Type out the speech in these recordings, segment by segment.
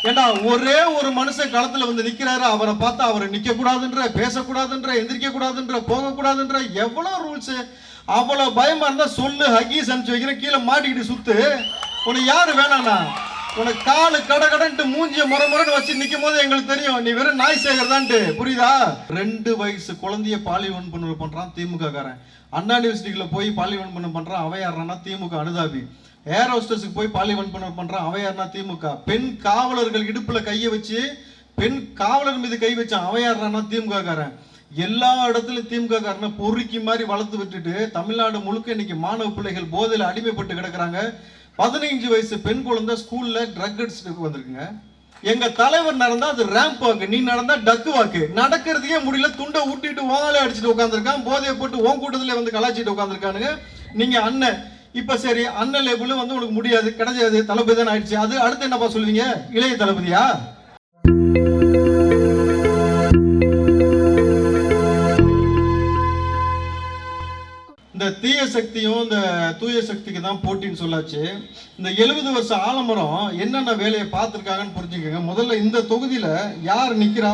ஏண்டா ஒரே ஒரு மனுஷன் களத்துல வந்து நிக்கிறாரு, அவரை பார்த்தா அவரை நிக்க கூடாதுன்ற, பேசக்கூடாதுன்ற, எந்திரிக்க கூடாதுன்ற, போக கூடாதுன்ற, எவ்வளவு ரூல்ஸ். அவ்வளவு பயமா இருந்தா சொல்லு, ஹக்கீஸ் அனுப்பிச்சு வைக்கிறேன், கீழே மாட்டிக்கிட்டு சுத்து. உனக்கு யாரு வேணாண்ணா? உனக்கு காலு கடகடன்ட்டு மூஞ்சிய முறைன்னு வச்சு நிக்கும் போது எங்களுக்கு தெரியும் நீ வெறும் நாய் சேகர்தான்ட்டு. புரியுதா? 2 வயசு குழந்தைய பாலியல் வன்புணர்வு பண்றான் திமுக காரன். அண்ணா யூனிவர்சிட்டியில போய் பாலியல் வன்புணர்வு பண்றான், அவன் யாருன்னா திமுக அனுதாபி. ஏர் ஹோஸ்டஸுக்கு போய் பாலியல் வன்புணர்வு பண்றான், அவன் யாருன்னா திமுக. பெண் காவலர்கள் இடுப்புல கையை வச்சு பெண் காவலர் மீது கை வச்சான், அவன் யாருன்னா திமுக காரன். எல்லா இடத்துலயும் திமுக காரனை பொறுக்கி மாதிரி வளர்த்து விட்டுட்டு தமிழ்நாடு முழுக்க இன்னைக்கு மாணவ பிள்ளைகள் போதையில அடிமைப்பட்டு கிடக்குறாங்க. 15 வயசு பெண் குழந்தை ஸ்கூல்ல ட்ரக் அடிச்சுட்டு வந்திருக்குங்க. எங்க தலைவர் நடந்தா அது ரேம்ப் வாக்கு, நீ நடந்தா டக்கு வாக்கு. நடக்கிறதுக்கே முடியல, துண்டை ஊட்டிட்டு ஓங்காலே அடிச்சுட்டு உட்காந்துருக்கான், போதையை போட்டு ஓன் கூட்டத்துல வந்து கலாச்சிட்டு உட்காந்துருக்கானுங்க. நீங்க அண்ணன் இப்ப சரி, அண்ணன் லேபிள் வந்து உனக்கு முடியாது, கிடையாது, தளபதி தான் ஆயிடுச்சு. அது அடுத்து என்னப்பா சொல்லுவீங்க? இளைய தளபதியா? இந்த தீய சக்தியும் இந்த தூய சக்திக்கு தான் போட்டின்னு சொல்லாச்சு. இந்த 70 வருஷ ஆலமரம் என்னென்ன வேலையை பார்த்துருக்காங்கன்னு புரிஞ்சுக்கோங்க. முதல்ல இந்த தொகுதியில யார் நிக்கிறா?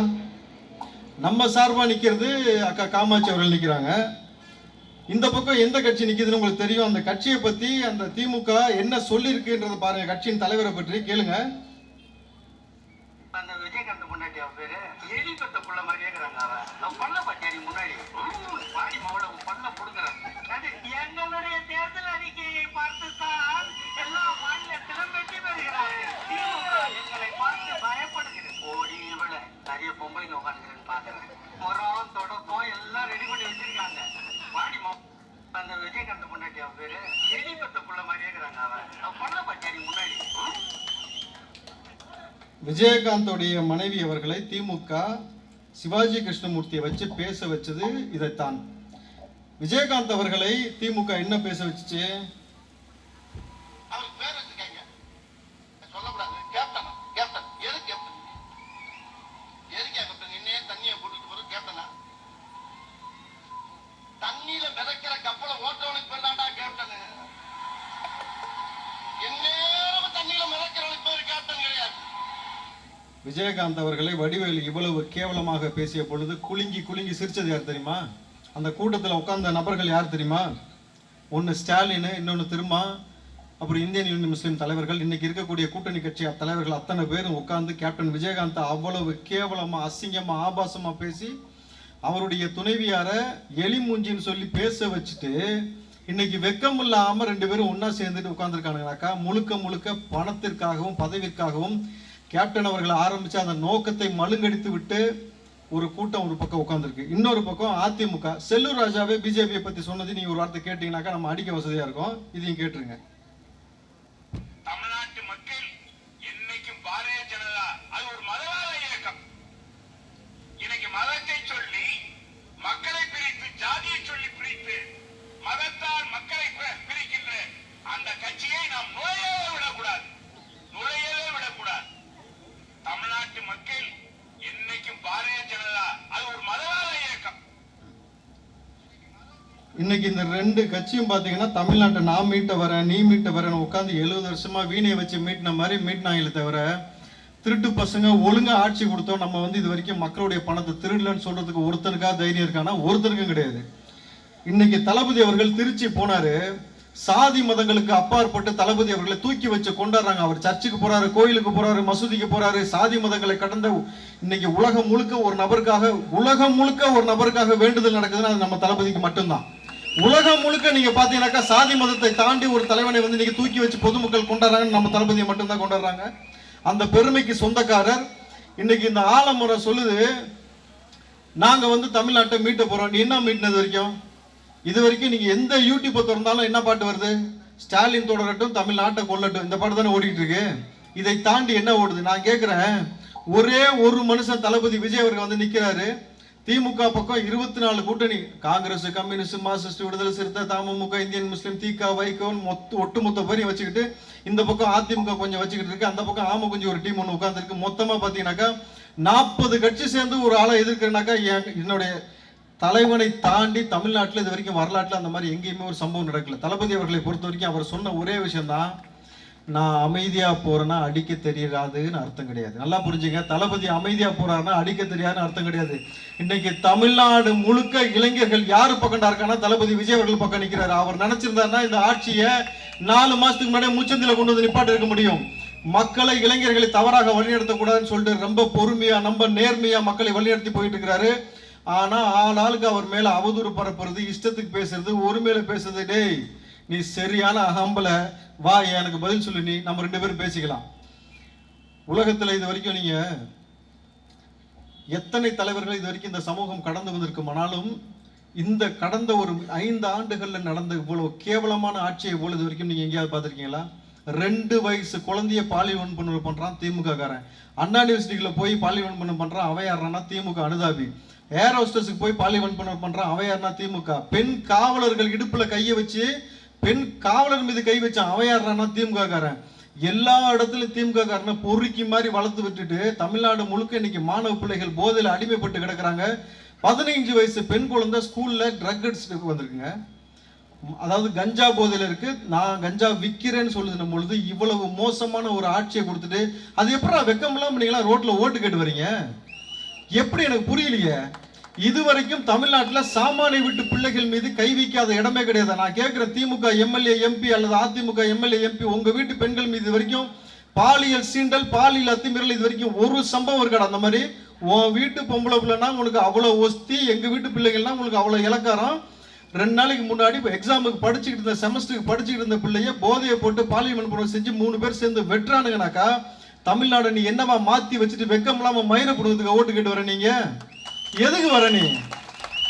நம்ம சார்பா நிக்கிறது அக்கா காமாட்சி அவர்கள் நிக்கிறாங்க. இந்த பக்கம் எந்த கட்சி நிக்குதுன்னு உங்களுக்கு தெரியும். அந்த கட்சியை பத்தி அந்த திமுக என்ன சொல்லி இருக்குன்றத பாருங்க. கட்சியின் தலைவரை பற்றி கேளுங்க. அந்த விஜயகாந்த் முன்னாடி பேரு எலிபத்த புள்ள மாதிரி கேக்குறாங்க. அவன் பண்ண பாட்டியாடி முன்னாடி பாடி மவள பண்ண கொடுக்குறான். எங்களுடைய தேர்தல் அறிக்கையை பார்த்துத்தான் எல்லா மாநிலத்திலும் வெற்றி பெறுகிறார்கள். எங்களை பார்த்து பயப்படுகிறது. ஓடி விட நிறைய பொம்பளைங்க உட்காந்துக்கிறேன்னு பாக்குறேன். முறம் தொடக்கம் எல்லாம் ரெடி பண்ணி வச்சிருக்காங்க. பாடி அந்த விஜயகாந்த் முன்னாடி பேரு எலிபத்த புள்ள மாதிரி கேக்குறாங்க. அவன் பண்ண பாட்டியாடி முன்னாடி. விஜயகாந்தோடைய மனைவி அவர்களை திமுக சிவாஜி கிருஷ்ணமூர்த்தியை வச்சு பேச வச்சது இதைத்தான். விஜயகாந்த் அவர்களை திமுக என்ன பேச வச்சுச்சு? தண்ணியில மிதக்கிற கப்பலை ஓட்டவனுக்கு பேர் தான்டா கேப்டன். என்ன தண்ணியில மிதக்கிறவனுக்கு பேர் கேப்டன் கிடையாது. விஜயகாந்த் அவர்களை வடிவேலு இவ்வளவு கேவலமாக பேசிய பொழுது குலுங்கி குலுங்கி சிரிச்சது யார் தெரியுமா? அந்த கூட்டத்தில் உட்கார்ந்த நபர்கள் யார் தெரியுமா? ஒன்று ஸ்டாலின், இன்னொன்று திருமா, அப்புறம் இந்தியன் யூனியன் முஸ்லீம் தலைவர்கள். இன்னைக்கு இருக்கக்கூடிய கூட்டணி கட்சி தலைவர்கள் அத்தனை பேரும் உட்கார்ந்து கேப்டன் விஜயகாந்த் அவ்வளவு கேவலமா அசிங்கமா ஆபாசமா பேசி அவருடைய துணைவியார எலி மூஞ்சின்னு சொல்லி பேச வச்சுட்டு இன்னைக்கு வெக்கம் இல்லாம 2 பேரும் ஒன்னா சேர்ந்துட்டு உட்கார்ந்துருக்கானுங்கனாக்கா முழுக்க முழுக்க பணத்திற்காகவும் பதவிக்காகவும் கேப்டன் அவர்கள் ஆரம்பிச்சு அந்த நோக்கத்தை மழுங்கடித்து விட்டு ஒரு கூட்டம் ஒரு பக்கம் உட்கார்ந்துருக்கு. இன்னொரு பக்கம் அதிமுக. செல்லூர் ராஜாவே பிஜேபியை பத்தி சொன்னது நீங்க ஒரு வார்த்தை கேட்டீங்கன்னாக்கா நம்ம அடிக்க வசதியா இருக்கும். இதையும் கேட்டுருங்க. தமிழ்நாட்டு மக்கள் என்னைக்கும் பாரதிய ஜனதா அது ஒரு மதவாத இயக்கம். இன்னைக்கு மதத்தை சொல்லி மக்களை பிரித்து, ஜாதியை சொல்லி பிரித்து, மதத்தால் மக்களை பிரிக்கின்ற அந்த கட்சியை நாம் நுழையவே விடக்கூடாது. தமிழ்நாட்டு மக்கள் என்னைக்கும் பாரதிய ஜனதா அது ஒரு மதவாத இயக்கம். இன்னைக்கு இந்த 2 கட்சியும் பாத்தீங்கன்னா தமிழ்நாட்டை நான் மீட்ட வரேன், நீ மீட்ட வரேன்னு உட்காந்து 70 வருஷமா வீணையை வச்சு மீட்டின மாதிரி மீட்டினாங்களே தவிர திருட்டு பசங்க ஒழுங்கா ஆட்சி கொடுத்தோம் நம்ம இது வரைக்கும் மக்களுடைய பணத்தை திருடலன்னு சொல்றதுக்கு ஒருத்தருக்கா தைரியம் இருக்கானா? ஒருத்தருக்கும் கிடையாது. இன்னைக்கு தளபதி அவர்கள் திருச்சி போனாரு. சாதி மதங்களுக்கு அப்பாற்பட்டு தளபதி அவர்களை தூக்கி வச்சு கொண்டாடுறாங்க. அவர் சர்ச்சுக்கு போறாரு, கோயிலுக்கு போறாரு, மசூதிக்கு போறாரு. சாதி மதங்களை கடந்த இன்னைக்கு உலகம் முழுக்க ஒரு நபருக்காக வேண்டுதல் நடக்குதுன்னா அது நம்ம தளபதிக்கு மட்டும்தான். உலகம் முழுக்க நீங்க பாத்தீங்கன்னாக்கா சாதி மதத்தை தாண்டி ஒரு தலைவனை இன்னைக்கு தூக்கி வச்சு பொதுமக்கள் கொண்டாடுறாங்கன்னு நம்ம தளபதியை மட்டும்தான் கொண்டாடுறாங்க. அந்த பெருமைக்கு சொந்தக்காரர். இன்னைக்கு இந்த ஆலமுறை சொல்லுது நாங்க தமிழ்நாட்டை மீட்ட போறோம். நீ என்ன மீட்டினது வரைக்கும்? இது வரைக்கும் நீங்க எந்த யூடியூப்பை திறந்தாலும் என்ன பாட்டு வருது? ஸ்டாலின் தொடரட்டும், தமிழ்நாட்டை கொல்லட்டும், இந்த பாட்டு தானே ஓடிட்டு இருக்கு. இதை தாண்டி என்ன ஓடுது? நான் கேட்கிறேன், ஒரே ஒரு மனுஷன் தளபதி விஜய் அவர்கள் நிக்கிறாரு. திமுக பக்கம் 24 கூட்டணி, காங்கிரஸ், கம்யூனிஸ்ட், மார்க்சிஸ்ட், விடுதலை சிறுத்தை, தமுக, இந்தியன் முஸ்லீம், திக, வைகோன் ஒட்டுமொத்த பேரையும் வச்சுக்கிட்டு இந்த பக்கம் அதிமுக கொஞ்சம் வச்சுக்கிட்டு இருக்கு. அந்த பக்கம் ஆம கொஞ்சம் ஒரு டீம் ஒன்று உட்கார்ந்து இருக்கு. மொத்தமா பாத்தீங்கன்னாக்கா 40 கட்சி சேர்ந்து ஒரு ஆளை எதிர்க்கிறனாக்கா என்னுடைய தலைவனை தாண்டி தமிழ்நாட்டில் இது வரைக்கும் வரலாற்றில் அந்த மாதிரி எங்கேயுமே ஒரு சம்பவம் நடக்கல. தளபதி அவர்களை பொறுத்த வரைக்கும் அவர் சொன்ன ஒரே விஷயம் தான், நான் அமைதியா போறேன்னா அடிக்க தெரியாதுன்னு அர்த்தம் கிடையாது. நல்லா புரிஞ்சுங்க. தளபதி அமைதியா போறாருன்னா அடிக்க தெரியாதுன்னு அர்த்தம் கிடையாது. இன்னைக்கு தமிழ்நாடு முழுக்க இளைஞர்கள் யாரு பக்கம்டா இருக்கான்னா தளபதி விஜய் அவர்கள் பக்கம் நிக்கிறாரு. அவர் நினைச்சிருந்தாருன்னா இந்த ஆட்சியை 4 மாசத்துக்கு முன்னாடி முச்சந்தில கொண்டு வந்து நிப்பாட்டி இருக்க முடியும். மக்களை இளைஞர்களை தவறாக வழிநடத்தக்கூடாதுன்னு சொல்லிட்டு ரொம்ப பொறுமையா ரொம்ப நேர்மையா மக்களை வழிநடத்தி போயிட்டு இருக்கிறாரு. ஆனா ஆளாளுக்கு அவர் மேல அவதூறு பரப்புறது, இஷ்டத்துக்கு பேசுறது, ஒரு மேல பேசுறது. டேய் நீ சரியான அகம்பல, வா எனக்கு பதில் சொல்லு, நீ நம்ம 2 பேரும் பேசிக்கலாம். உலகத்துல இது வரைக்கும் நீங்க எத்தனை தலைவர்கள் இது வரைக்கும் இந்த சமூகம் கடந்து வந்திருக்குமானாலும் இந்த கடந்த ஒரு 5 ஆண்டுகள்ல நடந்த இவ்வளவு கேவலமான ஆட்சியை இவ்வளவு இது வரைக்கும் நீங்க எங்கேயாவது பார்த்திருக்கீங்களா? 2 வயசு குழந்தைய பாலியல் வன்கொடுமை பண்றான் திமுக காரன். அண்ணா யூனிவர்சிட்டிக்குள்ள போய் பாலியல் வன்கொடுமை பண்றான், அவன் யாருன்னா திமுக அனுதாபி. ஏர் ஹோஸ்டஸுக்கு போய் பாலியல் வன்கொடுமை பண்றான், அவன் யாருன்னா திமுக. பெண் காவலர்கள் இடுப்புல கையை வச்சு பெண் காவலர் மீது கை வச்சான், அவன் யாருன்னா திமுக காரன். எல்லா இடத்துலயும் திமுக காரனை பொறுக்கி மாதிரி வளர்த்து விட்டுட்டு தமிழ்நாடு முழுக்க இன்னைக்கு மாணவ பிள்ளைகள் போதையில அடிமைப்பட்டு கிடக்குறாங்க. 15 வயசு பெண் குழந்தை ஸ்கூல்ல ட்ரக் அடிச்சுட்டு வந்திருக்குங்க. அதாவது கஞ்சா போதையில இருக்கு. நான் கஞ்சா விற்கிறேன்னு சொல்லுதுன பொழுது இவ்வளவு மோசமான ஒரு ஆட்சியை கொடுத்துட்டு அது எப்படி வெக்கம் இல்லாம நீங்களா ரோட்ல ஓட்டு கேட்டு வரீங்க? எப்படி எனக்கு புரியலையே. இதுவரைக்கும் தமிழ்நாட்டில் சாமானிய வீட்டு பிள்ளைகள் மீது கை வைக்காத இடமே கிடையாது. நான் கேட்கிற திமுக எம்எல்ஏ எம்பி அல்லது அதிமுக எம்எல்ஏ எம்பி, உங்க வீட்டு பெண்கள் மீது வரைக்கும் பாலியல் சீண்டல் பாலியல் அத்துமீறல் இது வரைக்கும் ஒரு சம்பவம் இருக்காது. அந்த மாதிரி உன் வீட்டு பொம்பளை பிள்ளைனா உங்களுக்கு அவ்வளவு ஒஸ்தி, எங்க வீட்டு பிள்ளைகள்னா உங்களுக்கு அவ்வளவு இலக்காரம். 2 நாளைக்கு முன்னாடி எக்ஸாமுக்கு படிச்சுக்கிட்டு இருந்த செமஸ்டருக்கு படிச்சுக்கிட்டு இருந்த பிள்ளைய போதையை போட்டு பாலியல் புறம் செஞ்சு 3 பேர் சேர்ந்து வெட்டுறானுங்கனாக்கா தமிழ்நாடு நீ என்னவா மாத்தி வச்சுட்டு வெக்கம் இல்லாம மயிரை போடுறதுக்கு ஓட்டு கேட்டு வர? நீங்க எதுக்கு வர? நீ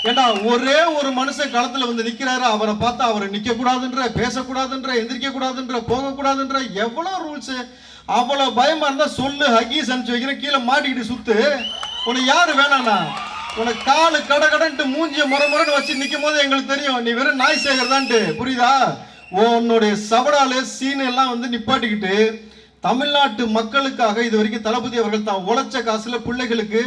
ஏண்டா ஒரே ஒரு மனுஷன் களத்துல வந்து நிக்கிறாரு, அவரை பார்த்தா அவரை நிக்க கூடாதுன்ற, பேசக்கூடாதுன்ற, எந்திரிக்க கூடாதுன்ற, போக கூடாதுன்ற எவ்வளவு ரூல்ஸ். அவ்வளவு பயமா இருந்தா சொல்லு, ஹக்கீஸ் அனுப்பிச்சு வைக்கிறேன், கீழே மாட்டிக்கிட்டு சுத்து. உனக்கு யாரு வேணாண்ணா? உனக்கு காலு கடன்ட்டு மூஞ்சிய முறைன்னு வச்சு நிக்கும் போது எங்களுக்கு தெரியும் நீ வெறும் நாய் சேகர்தான்ட்டு. புரியுதா? உன்னுடைய சவடால சீன் எல்லாம் வந்து நிப்பாட்டிக்கிட்டு தமிழ்நாட்டு மக்களுக்காக இது வரைக்கும் தளபதி அவர்கள் தான் உழைச்ச காசுல பிள்ளைகளுக்கு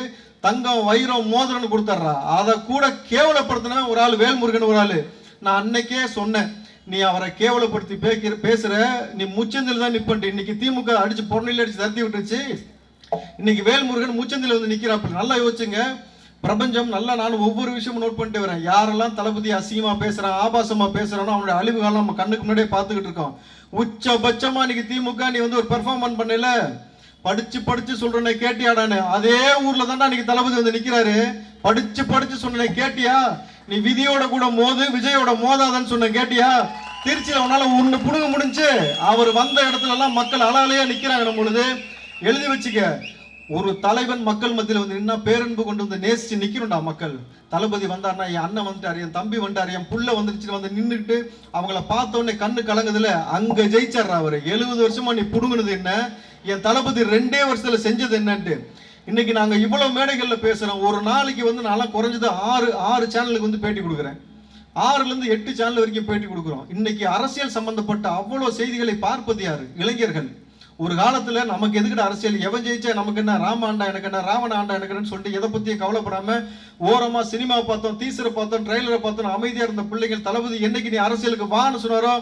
தங்கம் வைரம் மோதிரம்னு கொடுத்துட்றா. அதை கூட கேவலப்படுத்தின ஒரு ஆள் வேல்முருகன் ஒரு ஆளு. நான் அன்னைக்கே சொன்னேன், நீ அவரை கேவலப்படுத்தி பேசுற, நீ முச்சந்தில் தான் நிப்பட்டு. இன்னைக்கு திமுக அடிச்சு பொருளில் அடிச்சு தரத்தி விட்டுருச்சு. இன்னைக்கு வேல்முருகன் முச்சந்தில் வந்து நிக்கிறாப்ப. நல்லா யோசிச்சுங்க. பிரபஞ்சம் நல்லா நானும் ஒவ்வொரு விஷயமும் நோட் பண்ணிட்டு வரேன். யாரெல்லாம் தளபதி அசிங்கமா பேசுறான், ஆபாசமா பேசுறானோ அவனுடைய அழிவு காலம் நம்ம கண்ணுக்கு முன்னாடியே பார்த்துக்கிட்டு இருக்கோம். உச்சபட்சமா இன்னைக்கு திமுக நீ வந்து ஒரு பெர்ஃபார்மன்ஸ் பண்ணல, படிச்சு சொல்றேன் கேட்டியாடான்னு. அதே ஊர்ல தான்டா இன்னைக்கு தளபதி வந்து நிக்கிறாரு. படிச்சு சொன்னேன் கேட்டியா? நீ விதியோட கூட மோது, விஜயோட மோதாதன்னு சொன்ன கேட்டியா? திருச்சியில உன்னால ஒண்ணு புடுங்க முடிஞ்சு. அவர் வந்த இடத்துல எல்லாம் மக்கள் அலாலையா நிக்கிறாங்க. பொழுது எழுதி வச்சுக்க, ஒரு தலைவன் மக்கள் மத்தியில் வந்து நின்னா பேரன்பு கொண்டு வந்து நேசிச்சு நிக்கணும்டா மக்கள். தளபதி வந்தாருன்னா என் அண்ணன் வந்துட்டாரு, என் தம்பி வந்துட்டாரு, என் புள்ள வந்துருச்சு வந்து நின்றுட்டு அவங்கள பார்த்த உடனே கண்ணு கலங்குதுல, அங்க ஜெயிச்சார் அவரு. 70 வருஷமா நீ புடுங்கினது என்ன, என் தளபதி 2 வருஷத்துல செஞ்சது என்னன்ட்டு. இன்னைக்கு நாங்க இவ்வளவு மேடைகள்ல பேசுறோம். ஒரு நாளைக்கு வந்து நான் குறைஞ்சது 6 சேனலுக்கு வந்து பேட்டி கொடுக்குறேன். 6ல இருந்து 8 சேனல் வரைக்கும் பேட்டி கொடுக்குறோம். இன்னைக்கு அரசியல் சம்பந்தப்பட்ட அவ்வளவு செய்திகளை பார்ப்பது யாரு? இளைஞர்கள். ஒரு காலத்துல நமக்கு எதுக்கிட்ட அரசியல், எவன் ஜெயிச்சா நமக்கு என்ன, ராம ஆண்டா எனக்கு என்ன, ராவண ஆண்டா எனக்கு என்னன்னு சொல்லிட்டு எதை பத்தியும் கவலைப்படாம ஓரமா சினிமா பார்த்தோம், டீசரை பார்த்தோம், ட்ரெய்லரை பார்த்தோம், அமைதியா இருந்த பிள்ளைகள் தளபதி என்னைக்கு நீ அரசியலுக்கு வான்னு சொன்னாரோ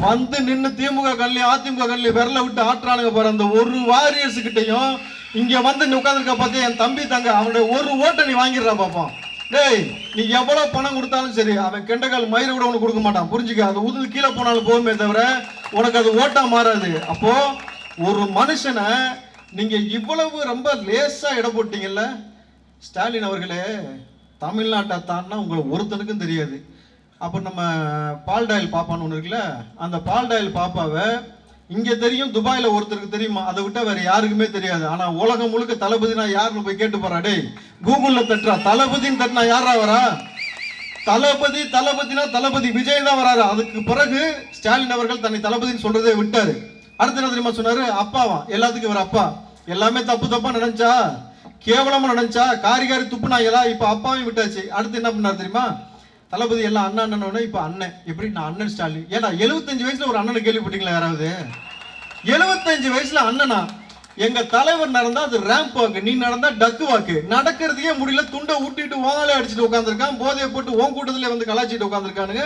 வந்து நின்று திமுக கண்ணிலையும் அதிமுக கண்ணிலையும் விரல விட்டு ஆட்டுறானுங்க பாரு. அந்த ஒரு வாரியர்ஸ் கிட்டையும் இங்க வந்து நீ உட்காந்துருக்க பார்த்து என் தம்பி தங்க அவனுடைய ஒரு ஓட்டை நீ வாங்கிடுறா பாப்பான். டேய் நீ எவ்வளவு பணம் கொடுத்தாலும் சரி அவன் கெண்டக்கால் மயிறு கூட உனக்கு கொடுக்க மாட்டான். புரிஞ்சுக்க, அது உதுந்து கீழே போனாலும் போகுமே தவிர உனக்கு அது ஓட்டா மாறாது. அப்போ ஒரு மனுஷனை நீங்க இவ்வளவு ரொம்ப லேசா இட போட்டீங்கல்ல. ஸ்டாலின் அவர்களே, தமிழ்நாட்டை தான்னா உங்களை ஒருத்தனுக்கும் தெரியாது. அப்போ நம்ம பால்டாயில் பாப்பான்னு ஒன்று இருக்குல்ல, அந்த பால்டாயில் பாப்பாவை இங்க தெரியும், துபாயில ஒருத்தருக்கு தெரியுமா, அதை விட்டா வேற யாருக்குமே தெரியாது. ஆனா உலகம் முழுக்க தளபதினா யாருன்னு போய் கேட்டு போறா. டேய் கூகுள்ல தட்டுறா, தளபதின்னு தட்டினா யாரா வரா? தளபதினா தளபதி விஜய் தான் வராரு. அதுக்கு பிறகு ஸ்டாலின் அவர்கள் தன்னை தளபதின்னு சொல்றதே விட்டாரு. அடுத்து என்ன தெரியுமா சொன்னாரு? அப்பாவா, எல்லாத்துக்கும் இவர் அப்பா. எல்லாமே தப்பா நினைச்சா, கேவலமா நினைச்சா, காரி துப்புனாங்களா, இப்ப அப்பாவையும் விட்டாச்சு. அடுத்து என்ன பண்ணாரு தெரியுமா? தளபதி எல்லாம் அண்ணன் இப்ப அண்ணன். எப்படி? நான் அண்ணன் ஸ்டாலின். ஏடா 75 வயசுல ஒரு அண்ணனை கேள்விப்பட்டீங்களா யாராவது? 75 வயசுல அண்ணனா? எங்க தலைவர் நடந்தா அது ரேம்ப் வாக்கு, நீ நடந்தா டக்கு வாக்கு. நடக்கிறதுக்கே முடியல, துண்டை ஊட்டிட்டு ஓலை அடிச்சுட்டு உட்காந்துருக்கான், போதையை போட்டு ஓன் கூட்டத்திலே வந்து கலாச்சிட்டு உட்காந்துருக்கானுங்க.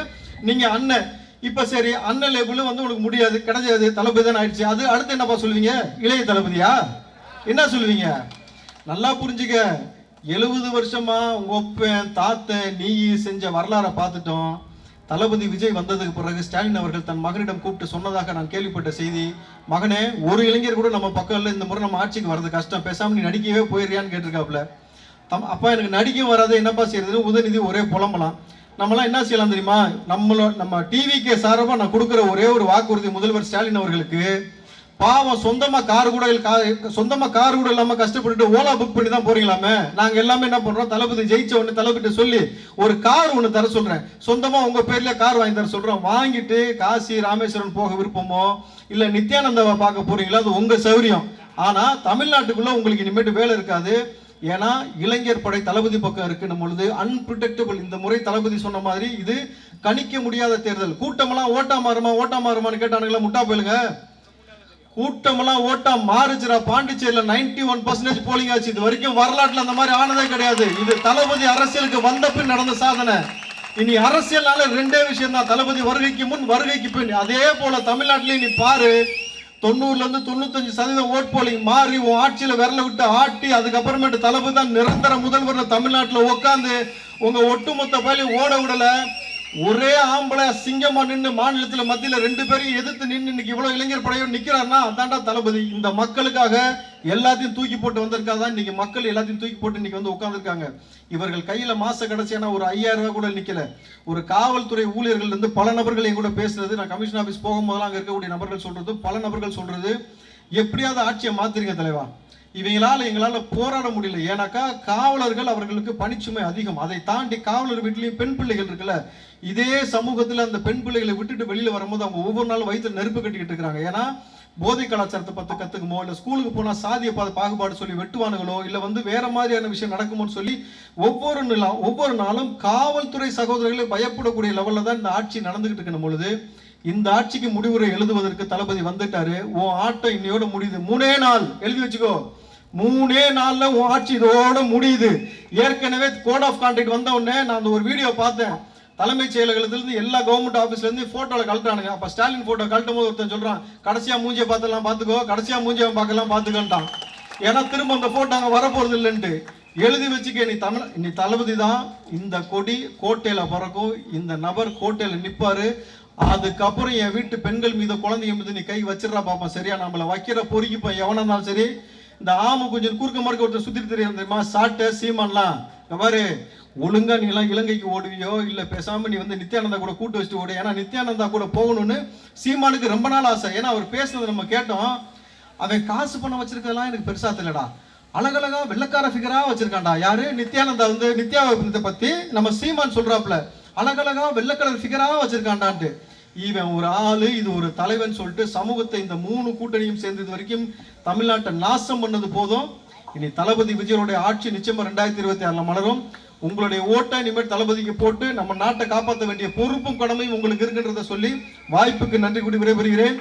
நீங்க அண்ணன். இப்ப சரி அண்ணன் லேபிள் வந்து உனக்கு முடியாது, கிடையாது, தளபதி தான் ஆயிடுச்சு. அது அடுத்து என்னப்பா சொல்லுவீங்க? இளைய தளபதியா? என்ன சொல்லுவீங்க? நல்லா புரிஞ்சுக்க, 70 வருஷமா உங்க ஒப்பன் தாத்தன் நீ செஞ்ச வரலாறை பார்த்துட்டோம். தளபதி விஜய் வந்ததுக்கு பிறகு ஸ்டாலின் அவர்கள் தன் மகனிடம் கூப்பிட்டு சொன்னதாக நான் கேள்விப்பட்ட செய்தி, மகனே ஒரு இளைஞர் கூட நம்ம பக்கம் இல்லை, இந்த முறை நம்ம ஆட்சிக்கு வர்றது கஷ்டம், பேசாம நீ நடிக்கவே போயிடுறியான்னு கேட்டிருக்காப்புல. அப்பா எனக்கு நடிக்கவும் வராது, என்னப்பா செய்யறதுன்னு உதயநிதி ஒரே புலம்பலாம். நம்மளாம் என்ன செய்யலாம் தெரியுமா? நம்ம டிவிக்கு சார்பாக நான் கொடுக்குற ஒரே ஒரு வாக்குறுதி முதல்வர் ஸ்டாலின் அவர்களுக்கு, பாவம் சொந்தமா கார் கூட இல்லாம கஷ்டப்பட்டு ஓலா புக் பண்ணி தான் போறீங்களாமே, நாங்க எல்லாமே என்ன பண்றோம், தளபதி ஜெயிச்ச ஒண்ணு தளபதி சொல்லி ஒரு கார் ஒண்ணு தர சொல்றேன், சொந்தமா உங்க பேர்ல கார் வாங்கி தர சொல்றோம். வாங்கிட்டு காசி ராமேஸ்வரன் போக விருப்பமோ இல்ல நித்யானந்தாவை பார்க்க போறீங்களா, அது உங்க சௌரியம். ஆனா தமிழ்நாட்டுக்குள்ள உங்களுக்கு இனிமேட்டு வேலை இருக்காது. ஏன்னா இளைஞர் படை தளபதி பக்கம் இருக்குன்னு பொழுது அன்பிரடிக்டபிள். இந்த முறை தளபதி சொன்ன மாதிரி இது கணிக்க முடியாத தேர்தல். கூட்டமெல்லாம் ஓட்டா மாறுமான்னு கேட்டானுங்களா, முட்டா போயிலுங்க. கூட்டமெல்லாம் ஓட்டா மாறுச்சுரா. பாண்டிச்சேரியில 91% போலிங் ஆச்சு. இது வரைக்கும் வரலாற்றுல அந்த மாதிரி ஆனதே கிடையாது. இது தளபதி அரசியலுக்கு வந்த பின் நடந்த சாதனை. இனி அரசியல்னால ரெண்டே விஷயம் தான், தளபதி வருகைக்கு முன் வருகைக்கு பின். அதே போல தமிழ்நாட்டிலேயே நீ பாரு, 90ல இருந்து 95% ஓட் போலிங் மாறி உன் ஆட்சியில விரல விட்டு ஆட்டி அதுக்கப்புறமேட்டு தளபதி தான் நிரந்தர முதல்வர் தமிழ்நாட்டில் உட்காந்து உங்க ஒட்டுமொத்த பயிலையும் ஓட விடல. ஒரே ஆம்பளை சிங்கமா நின்று மாநிலத்தில் மத்தியில 2 பேரையும் எதிர்த்து நின்று இன்னைக்கு இவ்வளவு இளைஞர் படையோடு நிக்கிறாருன்னா அதான்டா தளபதி. இந்த மக்களுக்காக எல்லாத்தையும் தூக்கி போட்டு வந்திருக்காதான் இன்னைக்கு மக்கள் எல்லாத்தையும் தூக்கி போட்டு இன்னைக்கு வந்து உட்கார்ந்துருக்காங்க. இவர்கள் கையில மாச கடைசியான ஒரு 5000 ரூபாய் கூட நிக்கல. ஒரு காவல்துறை ஊழியர்கள் இருந்து பல நபர்கள் என் கூட பேசுறது, நான் கமிஷன் ஆபீஸ் போகும்போதெல்லாம் அங்க இருக்கக்கூடிய நபர்கள் சொல்றது, பல நபர்கள் சொல்றது, எப்படியாவது ஆட்சியை மாத்திருங்க தலைவா, எங்களால போராட முடியல. ஏன்னாக்கா காவலர்கள் அவர்களுக்கு பணிச்சுமை அதிகம். அதை தாண்டி காவலர் வீட்லயும் பெண் பிள்ளைகள் இருக்குல்ல, இதே சமூகத்துல அந்த பெண் பிள்ளைகளை விட்டுட்டு வெளியில வரும்போது அவங்க ஒவ்வொரு நாளும் வயிற்று நெருப்பு கட்டிக்கிட்டு இருக்காங்க. ஏன்னா போதை கலாச்சாரத்தை பத்தி கத்துக்குமோ இல்ல ஸ்கூலுக்கு போனா சாதிய பாகுபாடு சொல்லி வெட்டுவானுங்களோ இல்ல வந்து வேற மாதிரியான விஷயம் நடக்குமோன்னு சொல்லி ஒவ்வொரு நாளும் காவல்துறை சகோதரர்களை பயப்படக்கூடிய லெவல்ல தான் இந்த ஆட்சி நடந்துகிட்டு இருக்கணும் பொழுது, இந்த ஆட்சிக்கு முடிவுரை எழுதுவதற்கு தளபதி வந்துட்டாரு. உன் ஆட்டம் இன்னையோட முடியுது. 3 நாள் எழுதி வச்சுக்கோ, 3 நாள்ல உன் ஆட்சி இதோட முடியுது. ஏற்கனவே கோட் ஆஃப் கான்டாக்ட் வந்த உடனே நான் அந்த ஒரு வீடியோ பார்த்தேன். தலைமைச் செயலகத்திலிருந்து எல்லா கவர்மெண்ட் ஆபீஸ்ல இருந்து போட்டோல கழட்டானுங்க. அப்ப ஸ்டாலின் போட்டோ கழட்டும் போது ஒருத்தன் சொல்றான், கடைசியா மூஞ்சியை பார்த்தெல்லாம் பாத்துக்கோ, கடைசியா மூஞ்சியை பார்க்கலாம் பாத்துக்கன்ட்டான். ஏன்னா திரும்ப அந்த போட்டோ அங்க வரப்போறது இல்லைன்ட்டு எழுதி வச்சுக்க. நீ தளபதி தான். இந்த கொடி கோட்டையில பறக்கும், இந்த நபர் கோட்டையில நிப்பாரு. அதுக்கப்புறம் என் வீட்டு பெண்கள் மீது குழந்தைங்க மீது நீ கை வச்சிடறா பாப்பா, சரியா? நம்மள வைக்கிற பொறுக்கிப்ப எவனா இருந்தாலும் சரி. இந்த ஆமு கொஞ்சம் குறுக்க மறுக்க ஒருத்தர் சுத்திட்டு தெரியும் தெரியுமா, சாட்டை சீமான்லாம் பாரு, ஒழுங்கா நீ எல்லாம் இலங்கைக்கு ஓடுவியோ இல்ல பேசாம நீ வந்து நித்யானந்தா கூட கூட்டு வச்சுட்டு ஓடு. ஏன்னா நித்யானந்தா கூட போகணும்னு சீமானுக்கு ரொம்ப நாள் ஆசை. ஏன்னா அவர் பேசுனது நம்ம கேட்டோம். அவன் காசு பணம் வச்சிருக்கதெல்லாம் எனக்கு பெருசா தெரியலடா, அழகழகா வெள்ளக்கார ஃபிகரா வச்சிருக்கான்டா. யாரு? நித்யானந்தா. வந்து நித்யாவை பத்தி நம்ம சீமான் சொல்றாப்ல, அழகழகா வெள்ளை கலர் ஃபிகரா வச்சிருக்கான்டான்ட்டு. இவன் ஒரு ஆளு, இது ஒரு தலைவன் சொல்லிட்டு சமூகத்தை இந்த 3 கூட்டணியும் சேர்ந்து இது வரைக்கும் தமிழ்நாட்டை நாசம் பண்ணது போதும். இனி தளபதி விஜயனுடைய ஆட்சி நிச்சயமா 2026 மலரும். உங்களுடைய ஓட்டை இனிமேல் தளபதிக்கு போட்டு நம்ம நாட்டை காப்பாற்ற வேண்டிய பொறுப்பும் கடமையும் உங்களுக்கு இருக்கின்றதை சொல்லி வாய்ப்புக்கு நன்றி கூறி விடைபெறுகிறேன்.